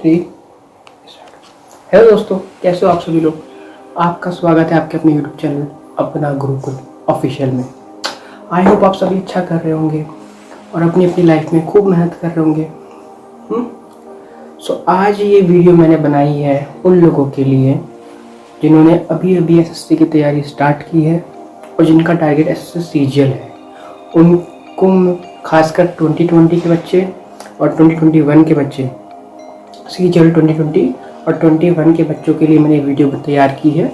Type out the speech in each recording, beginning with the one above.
3। Hello दोस्तों, कैसे हो आप सभी लोग। आपका स्वागत है आपके अपने यूट्यूब चैनल अपना गुरुकुल ऑफिशियल में। आई होप आप सभी अच्छा कर रहे होंगे और अपनी अपनी लाइफ में खूब मेहनत कर रहे होंगे। सो आज ये वीडियो मैंने बनाई है उन लोगों के लिए जिन्होंने अभी अभी एसएससी की तैयारी स्टार्ट की है और जिनका टारगेट एसएससी सीजीएल है। उनको खासकर 2020 के बच्चे और 2021 के बच्चे, सीजीएल 2020 और 21 के बच्चों के लिए मैंने वीडियो तैयार की है।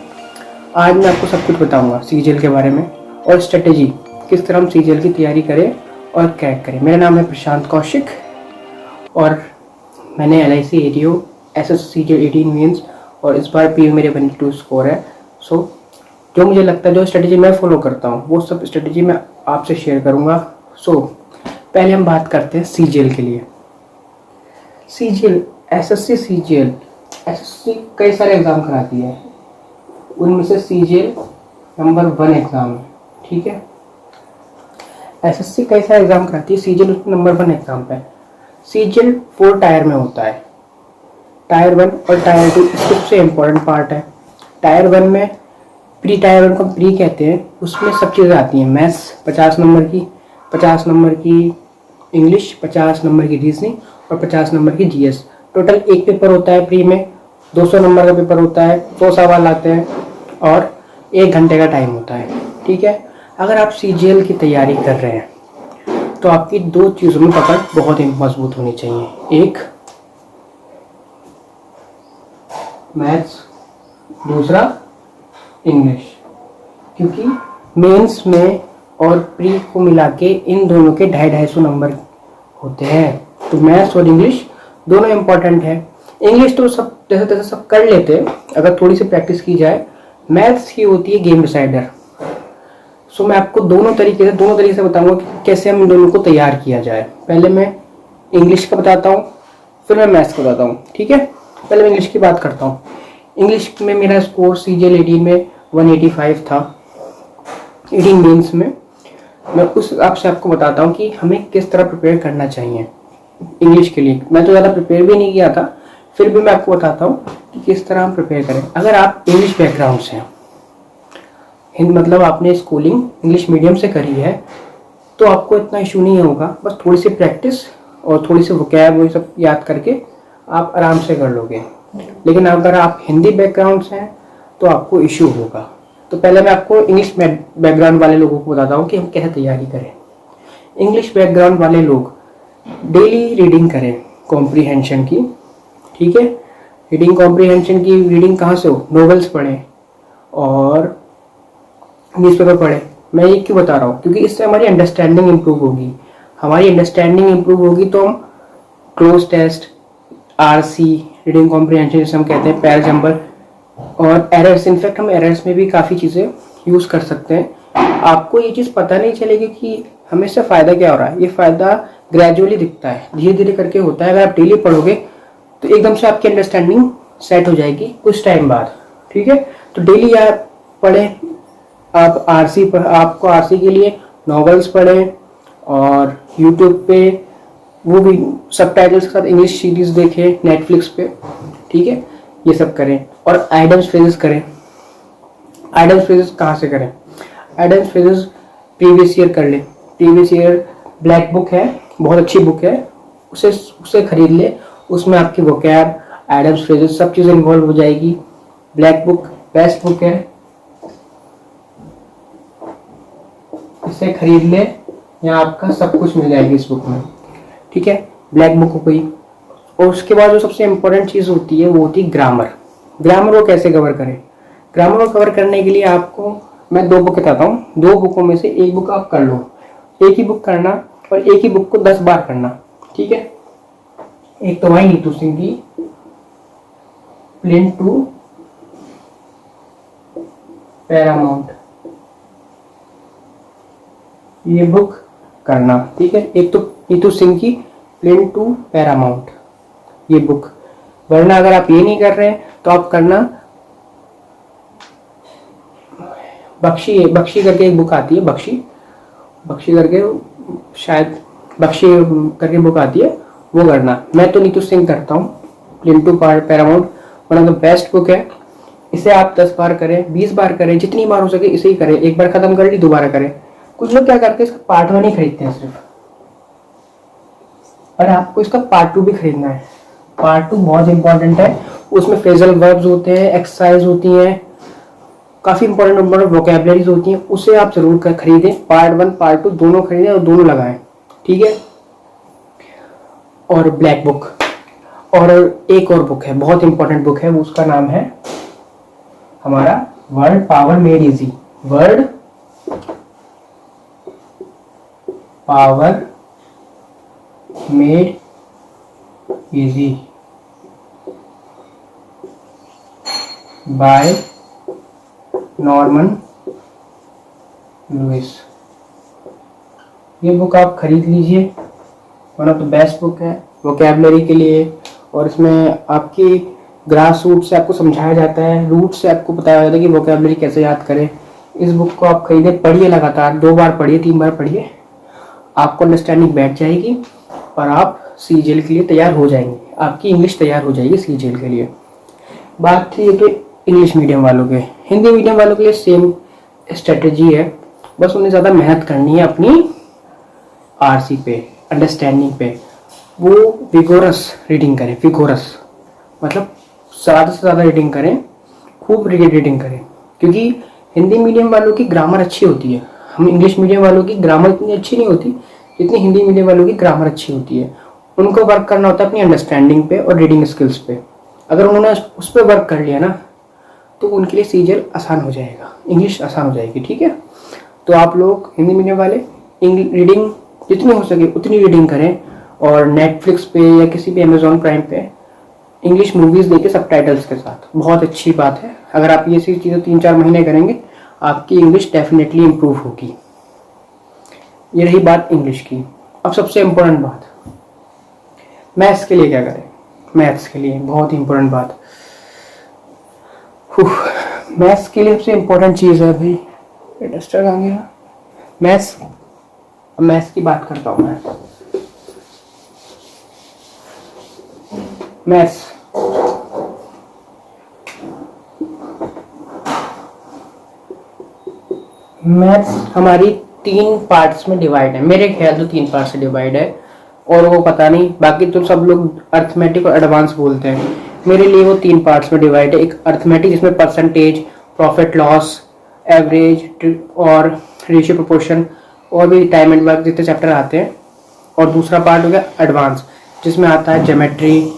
आज मैं आपको सब कुछ बताऊंगा सीजीएल के बारे में और स्ट्रेटेजी किस तरह हम सीजीएल की तैयारी करें और क्रैक करें। मेरा नाम है प्रशांत कौशिक और मैंने LIC ATO SSC CGL 18 mains और इस बार PU मेरे 182 स्कोर है। सो जो मुझे लगता है, जो स्ट्रेटेजी मैं फॉलो करता हूँ, वो सब स्ट्रेटेजी मैं आपसे शेयर करूँगा। सो पहले हम बात करते हैं सीजीएल के लिए। सीजीएल एसएससी सीजीएल एसएससी कई सारे एग्ज़ाम कराती है, उनमें से सीजीएल नंबर 1 एग्ज़ाम है। ठीक है, एसएससी कई सारे एग्ज़ाम कराती है, सीजीएल उसमें नंबर 1 एग्ज़ाम पे। सीजीएल 4 टायर में होता है, टायर 1 और टायर 2 सबसे इम्पोर्टेंट पार्ट है। टायर 1 में प्री टायर 1 को प्री कहते हैं, उसमें सब चीज़ें आती हैं। मैथ्स 50 नंबर की, 50 नंबर की इंग्लिश, 50 नंबर की रीजनिंग और 50 नंबर की जीएस। टोटल एक पेपर होता है प्री में, 200 नंबर का पेपर होता है, 100 सवाल आते हैं और 1 घंटे का टाइम होता है। ठीक है, अगर आप सीजीएल की तैयारी कर रहे हैं तो आपकी 2 चीज़ों में पकड़ बहुत ही मजबूत होनी चाहिए। एक मैथ्स, दूसरा इंग्लिश, क्योंकि मेंस में और प्री को मिला के इन दोनों के 250-250 नंबर होते हैं। तो मैथ्स और इंग्लिश दोनों इम्पोर्टेंट है। इंग्लिश तो सब जैसे तैसे सब कर लेते हैं अगर थोड़ी सी प्रैक्टिस की जाए। मैथ्स की होती है गेम डिसाइडर। सो मैं आपको दोनों तरीके से बताऊंगा कि कैसे हम इन दोनों को तैयार किया जाए। पहले मैं इंग्लिश का बताता हूँ, फिर मैं मैथ्स का बताता हूँ। ठीक है, पहले मैं इंग्लिश की बात करता हूँ। इंग्लिश में मेरा स्कोर सीजीएल 18 में 185 था, 18 मेंस में। मैं उस हिसाब से आपको बताता हूँ कि हमें किस तरह प्रिपेयर करना चाहिए इंग्लिश के लिए। मैं तो ज़्यादा प्रिपेयर भी नहीं किया था, फिर भी मैं आपको बताता हूँ कि किस तरह हम प्रिपेयर करें। अगर आप इंग्लिश बैकग्राउंड से हैं, मतलब आपने स्कूलिंग इंग्लिश मीडियम से करी है, तो आपको इतना इशू नहीं होगा। बस थोड़ी सी प्रैक्टिस और थोड़ी सी वोकैब वो सब याद करके आप आराम से कर लोगे। लेकिन अगर आप हिंदी बैकग्राउंड से हैं तो आपको इशू होगा। तो पहले मैं आपको इंग्लिश बैकग्राउंड वाले लोगों को बताता हूँ कि हम कैसे तैयारी करें। इंग्लिश बैकग्राउंड वाले लोग डेली रीडिंग करें कॉम्प्रीहेंशन की। ठीक है, रीडिंग कॉम्प्रीहेंशन की रीडिंग कहाँ से हो, नॉवेल्स पढ़ें और न्यूज़पेपर पढ़ें। मैं ये क्यों बता रहा हूँ, क्योंकि इससे हमारी अंडरस्टैंडिंग इम्प्रूव होगी। हमारी अंडरस्टैंडिंग इम्प्रूव होगी तो हम cloze test, RC, reading comprehension जिसे हम कहते हैं, पैर जंपर और एरर्स। इनफैक्ट हम एरर्स में भी काफ़ी चीज़ें यूज़ कर सकते हैं। आपको ये चीज़ पता नहीं चलेगी कि हमें इससे फ़ायदा क्या हो रहा है। ये फ़ायदा ग्रेजुअली दिखता है, धीरे धीरे करके होता है। अगर आप डेली पढ़ोगे तो एकदम से आपकी अंडरस्टैंडिंग सेट हो जाएगी कुछ टाइम बाद। ठीक है, तो डेली आप पढ़ें। आप आपको RC के लिए नॉवेल्स पढ़ें और यूट्यूब पे वो भी सबटाइटल्स के साथ इंग्लिश सीरीज़ देखें नेटफ्लिक्स पे। ठीक है, ये सब करें और आइडम्स फ्रेजेस करें। आइडम्स फ्रेजेस कहाँ से करें, आइडम्स फ्रेजेस प्रीवियस ईयर कर ले। प्रीवियस ईयर ब्लैक बुक है, बहुत अच्छी बुक है, उसे खरीद ले। उसमें आपकी वोकैब, आइडम्स फ्रेजेस सब चीज़ें इन्वॉल्व हो जाएगी। ब्लैक बुक बेस्ट बुक है, इसे खरीद ले, यहाँ आपका सब कुछ मिल जाएगी इस बुक में। ठीक है, ब्लैक बुक हो गई। और उसके बाद जो सबसे इम्पोर्टेंट चीज़ होती है वो होती है ग्रामर। ग्रामर को कैसे कवर करें, ग्रामर को कवर करने के लिए आपको मैं 2 बुक बताता हूँ। 2 बुकों में से एक बुक आप कर लो, एक ही बुक करना और एक ही बुक को 10 बार करना। ठीक है, एक तो वही नीतू सिंह की प्लेन टू पैरामाउंट, ये बुक करना। ठीक है, एक तो नीतू सिंह की प्लेन टू पैरामाउंट, ये बुक। वरना अगर आप ये नहीं कर रहे हैं तो आप करना बख्शी करके एक बुक आती है, बख्शी करके, शायद बख्शी करके बुक आती है, वो करना। मैं तो नीतू सिंह करता हूँ, प्लिंटू Paramount one of the best book है। इसे आप 10 बार करें, 20 बार करें, जितनी बार हो सके इसे ही करें। एक बार खत्म कर ली, दोबारा करें। कुछ लोग क्या करते हैं, इसका पार्ट 1 ही खरीदते हैं सिर्फ, और आपको इसका पार्ट 2 भी खरीदना है। पार्ट 2 बहुत इंपॉर्टेंट है, उसमें फ्रेजल वर्ब्स होते हैं, एक्सरसाइज होती हैं, काफी इंपॉर्टेंट वोकेबलरीज होती हैं, उसे आप जरूर खरीदें। पार्ट 1 पार्ट 2 दोनों खरीदें और दोनों लगाएं, ठीक है। और ब्लैक बुक, और एक और बुक है, बहुत इंपॉर्टेंट बुक है, वो उसका नाम है हमारा word power made easy. Word power made easy by Norman Lewis. ये बुक आप खरीद लीजिए, one of the best book है वोकैबुलरी के लिए। और इसमें आपकी ग्रास रूट से आपको समझाया जाता है, रूट से आपको बताया जाता है कि वोकैबुलरी कैसे याद करें। इस बुक को आप खरीदे, पढ़िए लगातार, 2 बार पढ़िए, 3 बार पढ़िए, आपको अंडरस्टैंडिंग बैठ जाएगी और आप सीजीएल के लिए तैयार हो जाएंगे। आपकी इंग्लिश तैयार हो जाएगी सीजीएल के लिए। बात थी ये कि इंग्लिश मीडियम वालों के, हिंदी मीडियम वालों के लिए सेम स्ट्रेटेजी है, बस उन्हें ज़्यादा मेहनत करनी है अपनी आरसी पे, अंडरस्टैंडिंग पे। वो विगोरस रीडिंग करें, विगोरस मतलब ज़्यादा से ज़्यादा रीडिंग करें, खूब रीडिंग करें, क्योंकि हिंदी मीडियम वालों की ग्रामर अच्छी होती है। हम इंग्लिश मीडियम वालों की ग्रामर इतनी अच्छी नहीं होती जितनी हिंदी मीडियम वालों की ग्रामर अच्छी होती है। उनको वर्क करना होता है अपनी अंडरस्टैंडिंग पे और रीडिंग स्किल्स पे। अगर उन्होंने उस पर वर्क कर लिया ना तो उनके लिए सीजीएल आसान हो जाएगा, इंग्लिश आसान हो जाएगी, ठीक है। तो आप लोग हिंदी मीडियम वाले रीडिंग जितनी हो सके उतनी रीडिंग करें, और नेटफ्लिक्स पे या किसी भी अमेजोन प्राइम पे इंग्लिश मूवीज़ देखें सबटाइटल्स के साथ, बहुत अच्छी बात है। अगर आप ये सी चीज़ें 3-4 महीने करेंगे आपकी इंग्लिश डेफिनेटली इम्प्रूव होगी। ये रही बात इंग्लिश की। अब सबसे इम्पोर्टेंट बात, मैथ्स के लिए क्या करें। मैथ्स के लिए बहुत ही इम्पोर्टेंट बात, मैथ्स के लिए सबसे इम्पोर्टेंट चीज़ है भाई, डस्टर कहाँ गया, मैथ्स। मैथ्स की बात करता हूँ मैं। मैथ्स हमारी 3 पार्ट्स में डिवाइड है, मेरे ख्याल तो 3 पार्ट से डिवाइड है, और वो पता नहीं बाकी तो सब लोग अर्थमेटिक और एडवांस बोलते हैं। मेरे लिए वो 3 पार्ट्स में डिवाइड है। एक अर्थमेटिक जिसमें परसेंटेज, प्रॉफिट लॉस, एवरेज और रेशियो प्रोपोर्शन और भी टाइम एंड वर्क जितने चैप्टर आते हैं, और दूसरा पार्ट हो गया एडवांस जिसमें आता है geometry,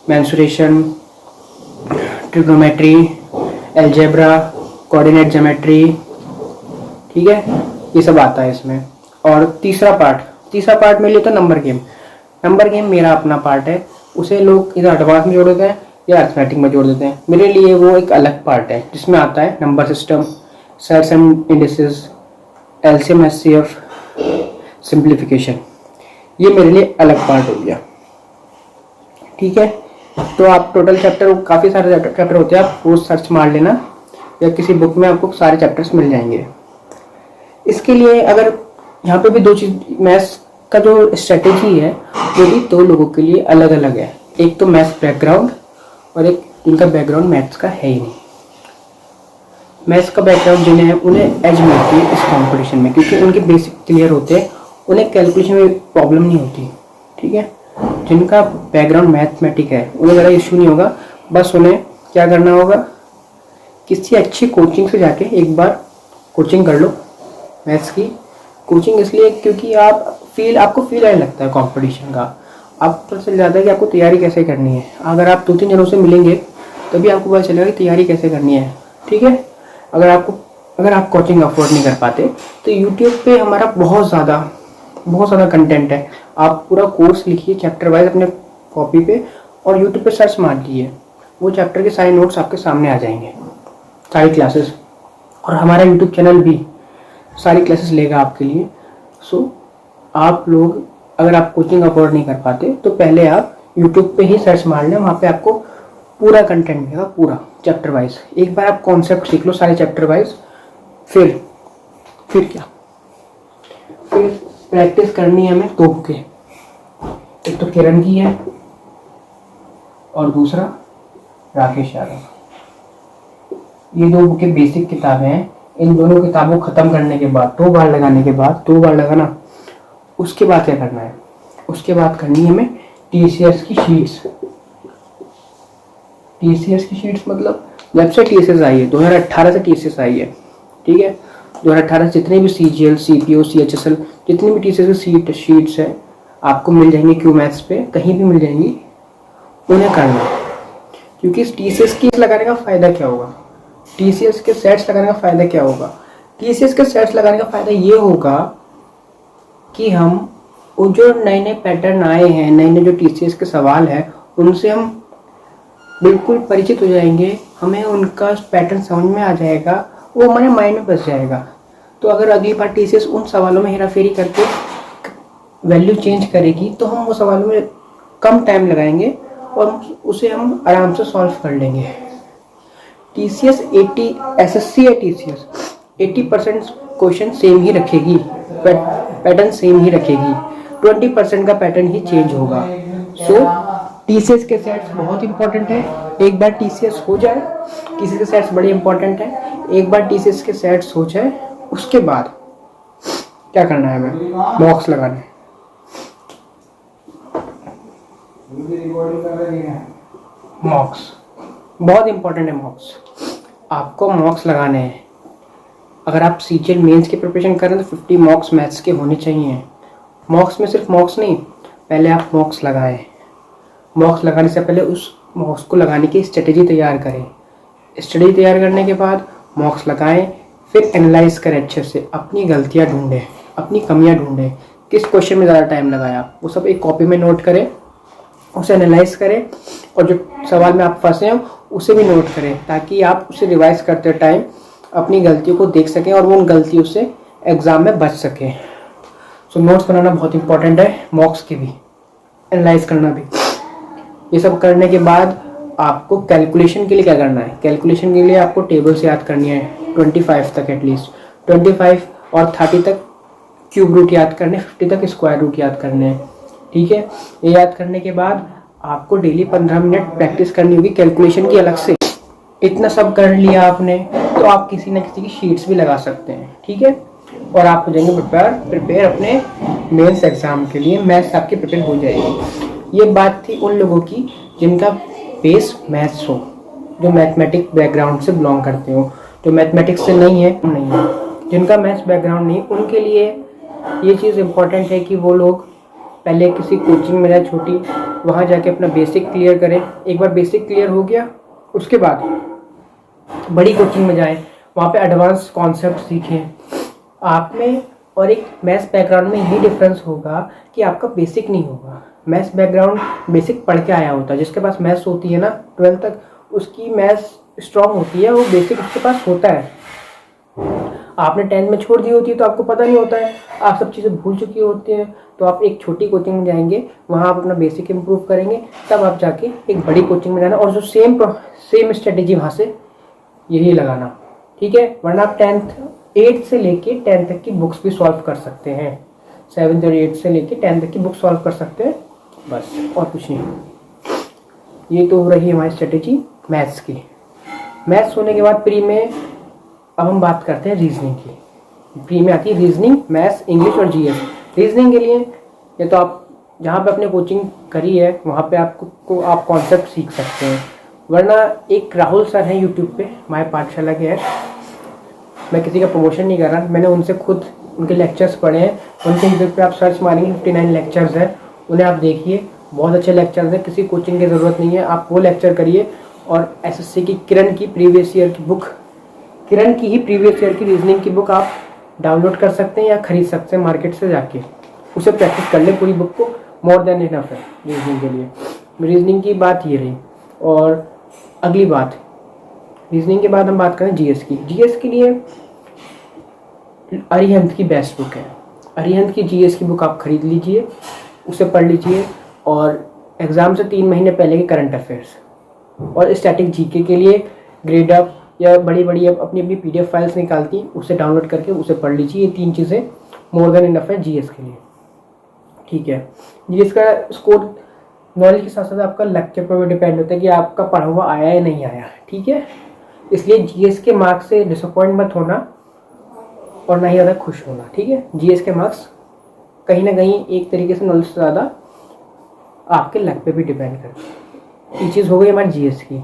mensuration, trigonometry, algebra, coordinate geometry, ठीक है, ये सब आता है इसमें। और तीसरा पार्ट मेरे लिए तो नंबर गेम मेरा अपना पार्ट है, उसे लोग इधर एडवांस में जोड़ देते हैं या अर्थमेटिक में जोड़ देते हैं। मेरे लिए वो एक अलग पार्ट है जिसमें आता है number system, sets and indices, LCM, HCF, simplification. ये मेरे लिए अलग पार्ट हो गया, ठीक है। तो आप टोटल चैप्टर, काफ़ी सारे चैप्टर होते हैं, आप वो सर्च मार लेना या किसी बुक में आपको सारे चैप्टर्स मिल जाएंगे। इसके लिए अगर यहाँ पे भी 2 चीज़, मैथ्स का जो स्ट्रेटेजी है वो भी 2 लोगों के लिए अलग अलग है। एक तो मैथ्स बैकग्राउंड और एक जिनका बैकग्राउंड मैथ्स का है ही नहीं। मैथ्स का बैकग्राउंड जिन्हें है उन्हें एज मिलती है इस कंपटीशन में, क्योंकि उनके बेसिक क्लियर होते हैं, उन्हें कैलकुलेशन में प्रॉब्लम नहीं होती, ठीक है। जिनका बैकग्राउंड मैथमेटिक है उन्हें ज़्यादा इशू नहीं होगा। बस उन्हें क्या करना होगा, किसी अच्छी कोचिंग से जाके एक बार कोचिंग कर लो। मैथ्स की कोचिंग इसलिए क्योंकि आपको फील आने लगता है कंपटीशन का, आपको पता चल जाता है कि आपको तैयारी कैसे करनी है। अगर आप 2-3 जनों से मिलेंगे तभी आपको पता चलेगा कि तैयारी कैसे करनी है, ठीक है। अगर आप कोचिंग अफोर्ड नहीं कर पाते तो यूट्यूब पे हमारा बहुत ज़्यादा कंटेंट है। आप पूरा कोर्स लिखिए चैप्टर वाइज अपने कॉपी पे और यूट्यूब पे सर्च मार लीजिए, वो चैप्टर के सारे नोट्स आपके सामने आ जाएंगे, सारी क्लासेस। और हमारा यूट्यूब चैनल भी सारी क्लासेस लेगा आपके लिए। सो आप लोग अगर आप कोचिंग अफोर्ड नहीं कर पाते तो पहले आप यूट्यूब पे ही सर्च मार लें, वहाँ पे आपको पूरा कंटेंट मिलेगा, पूरा चैप्टर वाइज। एक बार आप कॉन्सेप्ट सीख लो सारे चैप्टर वाइज, फिर प्रैक्टिस करनी है हमें 2 बुकें, एक तो किरण की है और दूसरा राकेश यादव। ये दो बुकें बेसिक किताबें हैं। इन दोनों किताबों को ख़त्म करने के बाद, 2 बार लगाने के बाद, 2 बार लगाना, उसके बाद क्या करना है, उसके बाद करनी है हमें TCS की शीट्स। TCS की शीट्स मतलब जब से TCS आई है, 2018 से TCS आई है, ठीक है। 2018 से जितने भी CGL, CPO, CHSL, जितनी भी TCS की शीट्स है आपको मिल जाएंगी क्यू मैथ्स पे, कहीं भी मिल जाएंगी, उन्हें करना है। क्योंकि TCS की लगाने का फ़ायदा क्या होगा, TCS के सेट्स लगाने का फ़ायदा क्या होगा, TCS के सेट्स लगाने का फ़ायदा ये होगा कि हम वो जो नए नए पैटर्न आए हैं, नए नए जो TCS के सवाल हैं, उनसे हम बिल्कुल परिचित हो जाएंगे, हमें उनका पैटर्न समझ में आ जाएगा, वो हमारे माइंड में बस जाएगा। तो अगर अगली बार TCS उन सवालों में हेराफेरी करके वैल्यू चेंज करेगी तो हम वो सवालों में कम टाइम लगाएंगे और उसे हम आराम से सॉल्व कर लेंगे। TCS 80 SSC या TCS 80% क्वेश्चन सेम ही रखेगी, पैटर्न सेम ही रखेगी, 20% का पैटर्न ही चेंज होगा। सो TCS के सेट्स बहुत इंपॉर्टेंट है। एक बार TCS हो जाए, TCS के सेट्स बड़े इंपॉर्टेंट है, एक बार TCS के सेट्स हो जाए उसके बाद क्या करना है, हमें मॉक्स लगाने हैं। मॉक्स बहुत इंपॉर्टेंट है। मॉक्स आपको मॉक्स लगाने हैं। अगर आप CGL मेंस की प्रिपरेशन कर रहे हैं तो 50 मॉक्स मैथ्स के होने चाहिए। मॉक्स में सिर्फ मॉक्स नहीं, पहले आप मॉक्स लगाएं। मॉक्स लगाने से पहले उस मॉक्स को लगाने की स्ट्रेटेजी तैयार करें। स्ट्रेटेजी तैयार करने के बाद मॉक्स लगाएं, फिर एनालाइज करें अच्छे से, अपनी गलतियां ढूंढें, अपनी कमियां ढूंढें, किस क्वेश्चन में ज़्यादा टाइम लगाया, वो सब एक कॉपी में नोट करें, उसे एनालाइज करें और जो सवाल में आप फंसे हैं उसे भी नोट करें, ताकि आप उसे रिवाइज करते टाइम अपनी गलतियों को देख सकें और वो उन गलतियों से एग्ज़ाम में बच सकें। सो नोट्स बनाना बहुत इंपॉर्टेंट है, मॉक्स की भी, एनालाइज करना भी। ये सब करने के बाद आपको कैलकुलेशन के लिए क्या करना है, कैलकुलेशन के लिए आपको टेबल्स याद करनी है 25 तक, एटलीस्ट 25 और 30 तक क्यूब रूट याद करने, 50 तक स्क्वायर रूट याद करने हैं, ठीक है। ये याद करने के बाद आपको डेली 15 मिनट प्रैक्टिस करनी होगी कैलकुलेशन की अलग से। इतना सब कर लिया आपने तो आप किसी न किसी की शीट्स भी लगा सकते हैं, ठीक है। और आप हो जाएंगे प्रिपेयर अपने मेंस एग्जाम के लिए, मैथ्स आपकी प्रिपेयर हो जाएगी। ये बात थी उन लोगों की जिनका बेस मैथ्स हो, जो मैथमेटिक्स बैकग्राउंड से बिलोंग करते हो। जो मैथमेटिक्स से नहीं है, जिनका मैथ्स बैकग्राउंड नहीं, उनके लिए ये चीज़ इम्पोर्टेंट है कि वो लोग पहले किसी कोचिंग में जाए छोटी, वहाँ जाके अपना बेसिक क्लियर करें। एक बार बेसिक क्लियर हो गया उसके बाद बड़ी कोचिंग में जाएं, वहाँ पे एडवांस कॉन्सेप्ट सीखें। आप में और एक मैथ्स बैकग्राउंड में यही डिफरेंस होगा कि आपका बेसिक नहीं होगा। मैथ्स बैकग्राउंड बेसिक पढ़ के आया होता है, जिसके पास मैथ्स होती है ना 12 तक, उसकी मैथ्स स्ट्रांग होती है, वो बेसिक उसके पास होता है। आपने 10th में छोड़ दी होती है तो आपको पता नहीं होता है, आप सब चीज़ें भूल चुकी होती हैं। तो आप एक छोटी कोचिंग में जाएंगे, वहाँ आप अपना बेसिक इम्प्रूव करेंगे, तब आप जाके एक बड़ी कोचिंग में जाना और जो सेम स्ट्रेटेजी वहाँ से यही लगाना, ठीक है। वरना आप 8th से लेके 10th तक की बुक्स भी सॉल्व कर सकते हैं, 7th और 8th से लेके 10th तक की बुक सॉल्व कर सकते हैं, बस और कुछ नहीं। ये तो हो रही है हमारी स्ट्रेटेजी मैथ्स की। मैथ्स होने के बाद प्री में अब हम बात करते हैं रीजनिंग की। प्री में आती है रीजनिंग, मैथ्स, इंग्लिश और जीएस। रीजनिंग के लिए ये तो आप जहाँ पे अपने कोचिंग करी है वहाँ पे आप कॉन्सेप्ट सीख सकते हैं, वरना एक राहुल सर हैं यूट्यूब पे, हमारे पाठशाला के हैं, मैं किसी का प्रमोशन नहीं कर रहा, मैंने उनसे खुद उनके लेक्चर्स पढ़े हैं। उनके यूट्यूब पे आप सर्च मारेंगे 59 लेक्चर्स हैं, उन्हें आप देखिए, बहुत अच्छे लेक्चर्स हैं, किसी कोचिंग की ज़रूरत नहीं है, आप वो लेक्चर करिए। और एसएससी की किरण की प्रीवियस ईयर की बुक, किरण की ही प्रीवियस ईयर की रीजनिंग की बुक आप डाउनलोड कर सकते हैं या खरीद सकते हैं मार्केट से जाके, उसे प्रैक्टिस कर ले पूरी बुक को, मोर देन इनफ है रीजनिंग के लिए। रीजनिंग की बात ये रही। और अगली बात, रीजनिंग के बाद हम बात करें जीएस की। जीएस के लिए अरिहंत की बेस्ट बुक है, अरिहंत की जीएस की बुक आप खरीद लीजिए, उसे पढ़ लीजिए। और एग्ज़ाम से 3 महीने पहले के करंट अफेयर्स और स्टैटिक जीके के लिए ग्रेड अप या बड़ी बड़ी अपनी अपनी PDF फाइल्स निकालती, उसे डाउनलोड करके उसे पढ़ लीजिए। ये 3 चीज़ें मोर देन इनफ है जीएस के लिए, ठीक है। जीएस का स्कोर नॉलेज के साथ साथ आपका लक के ऊपर भी डिपेंड होता है कि आपका पढ़ा हुआ आया या नहीं आया, ठीक है। इसलिए जीएस के मार्क्स से डिसअपॉइंट मत होना और ना ही ज़्यादा खुश होना, ठीक है। जीएस के मार्क्स कहीं ना कहीं एक तरीके से नॉलेज से ज़्यादा आपके लक पे भी डिपेंड करते हैं। ये चीज़ हो गई हमारी जीएस की।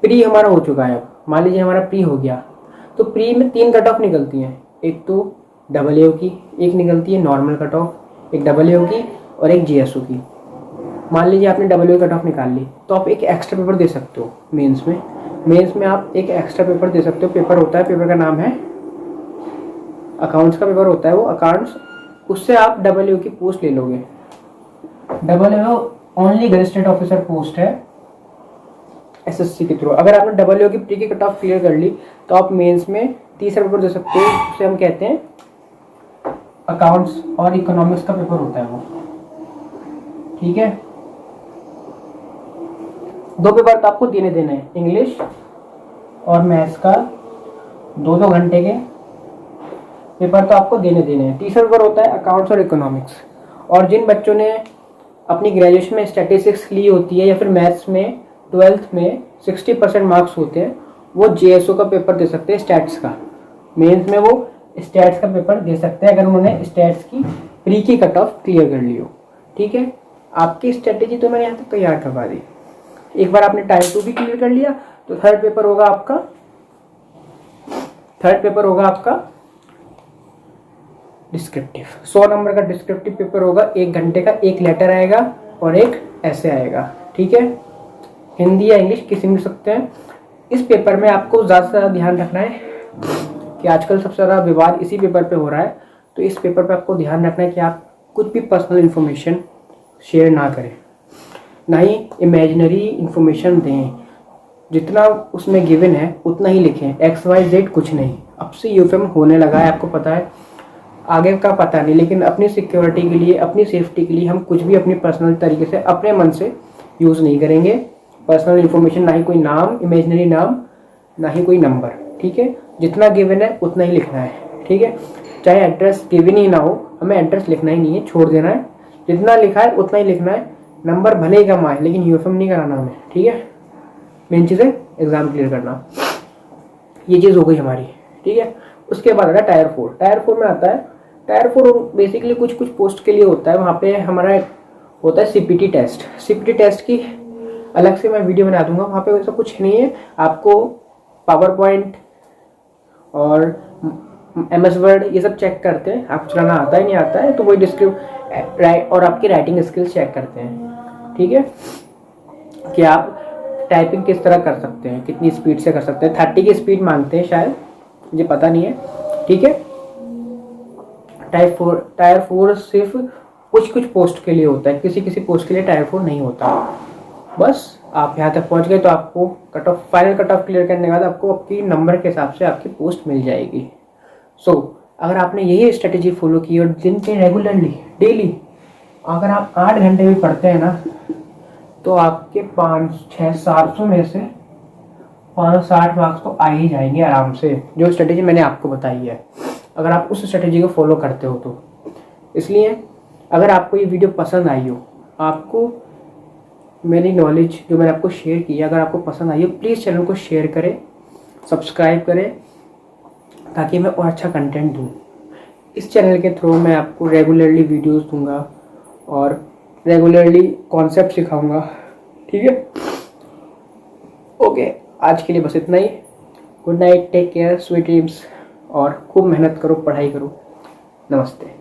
प्री हमारा हो चुका है। अब मान लीजिए हमारा प्री हो गया, तो प्री में 3 कट ऑफ निकलती हैं। एक तो डबल ए की, एक निकलती है नॉर्मल कट ऑफ, एक डबल ए की और एक जीएसओ की। मान लीजिए आपने डबल ए कट ऑफ निकाल ली, तो आप एक एक्स्ट्रा पेपर दे सकते हो मेंस में। मेंस में आप एक एक्स्ट्रा पेपर दे सकते हो। पेपर होता है, पेपर का नाम है अकाउंट्स का पेपर होता है वो, अकाउंट्स। उससे आप डबल ए की पोस्ट ले लोगे। Double A only gazetted officer post है एसएससी के थ्रू। अगर आपने डबल ए की प्री की कट ऑफ क्लियर कर ली, तो आप मेंस में तीसरा पेपर दे सकते हो। उसे हम कहते हैं अकाउंट्स और इकोनॉमिक्स का पेपर होता है वो, ठीक है। 2 पेपर तो आपको देने हैं, इंग्लिश और मैथ्स का 2-2 घंटे के पेपर तो आपको देने हैं। तीसरा पेपर होता है अकाउंट्स और इकोनॉमिक्स। और जिन बच्चों ने अपनी ग्रेजुएशन में स्टैटिस्टिक्स ली होती है या फिर मैथ्स में 12th में 60% मार्क्स होते हैं, वो जेएसओ का पेपर दे सकते हैं, स्टैट्स का। मेंस में वो स्टैट्स का पेपर दे सकते हैं अगर उन्होंने स्टैट्स की प्री की कट ऑफ क्लियर कर ली हो, ठीक है। आपकी स्ट्रेटेजी तो मैंने यहाँ तक तैयार करवा दी। एक बार आपने टाइप 2 भी क्लियर कर लिया, तो थर्ड पेपर होगा आपका डिस्क्रिप्टिव। 100 नंबर का डिस्क्रिप्टिव पेपर होगा। 1 घंटे का, 1 लेटर आएगा और 1 ऐसे आएगा, ठीक है। हिंदी या इंग्लिश किसी में भी सकते हैं। इस पेपर में आपको ज़्यादा से ज़्यादा ध्यान रखना है कि आजकल सबसे ज़्यादा विवाद इसी पेपर पे हो रहा है। तो इस पेपर पे आपको ध्यान रखना है कि आप कुछ भी पर्सनल इन्फॉर्मेशन शेयर ना करें, ना ही इमेजिनरी इन्फॉर्मेशन दें। जितना उसमें गिवन है उतना ही लिखें, XYZ कुछ नहीं। अब से यूएफएम होने लगा है, आपको पता है, आगे का पता नहीं, लेकिन अपनी सिक्योरिटी के लिए, अपनी सेफ्टी के लिए हम कुछ भी अपनी पर्सनल तरीके से अपने मन से यूज़ नहीं करेंगे। पर्सनल इन्फॉर्मेशन, ना ही कोई नाम, इमेजिनरी नाम, ना ही कोई नंबर, ठीक है। जितना गिवन है उतना ही लिखना है, ठीक है। चाहे एड्रेस गिवन ही ना हो, हमें एड्रेस लिखना ही नहीं है, छोड़ देना है। जितना लिखा है उतना ही लिखना है। नंबर भले ही कम आए, लेकिन यूएफएम नहीं कराना हमें, ठीक है। मेन चीज़ है एग्जाम क्लियर करना। ये चीज़ हो गई हमारी, ठीक है। उसके बाद आता है टायर 4। टायर 4 में आता है, टायर 4 बेसिकली कुछ पोस्ट के लिए होता है। वहाँ पे हमारा होता है सीपीटी टेस्ट। सीपीटी टेस्ट की अलग से मैं वीडियो बना दूंगा। वहाँ पे वैसा कुछ नहीं है, आपको पावर पॉइंट और MS वर्ड ये सब चेक करते हैं। आपको चलाना आता है नहीं आता है, तो वही डिस्क्रिप्ट और आपकी राइटिंग स्किल्स चेक करते हैं, ठीक है, कि आप टाइपिंग किस तरह कर सकते हैं, कितनी स्पीड से कर सकते हैं। 30 की स्पीड मांगते हैं शायद, मुझे पता नहीं है, ठीक है। टायर 4 सिर्फ कुछ पोस्ट के लिए होता है, किसी पोस्ट के लिए टायर 4 नहीं होता। बस आप यहाँ तक पहुँच गए तो आपको फाइनल कट ऑफ क्लियर करने के बाद आपको आपकी नंबर के हिसाब से आपकी पोस्ट मिल जाएगी। अगर आपने यही स्ट्रेटेजी फॉलो की और दिन पे रेगुलरली डेली अगर आप 8 घंटे भी पढ़ते हैं ना, तो आपके 500-600-700 में से 560 मार्क्स तो आ ही जाएंगे आराम से, जो स्ट्रेटेजी मैंने आपको बताई है, अगर आप उस स्ट्रेटेजी को फॉलो करते हो तो। इसलिए अगर आपको ये वीडियो पसंद आई हो, आपको मेरी नॉलेज जो मैंने आपको शेयर की है, अगर आपको पसंद आई हो, प्लीज़ चैनल को शेयर करें, सब्सक्राइब करें, ताकि मैं और अच्छा कंटेंट दूँ। इस चैनल के थ्रू मैं आपको रेगुलरली वीडियोस दूंगा और रेगुलरली कॉन्सेप्ट सिखाऊंगा, ठीक है। ओके, आज के लिए बस इतना ही। Good night, take care, sweet dreams, और खूब मेहनत करो, पढ़ाई करो। नमस्ते।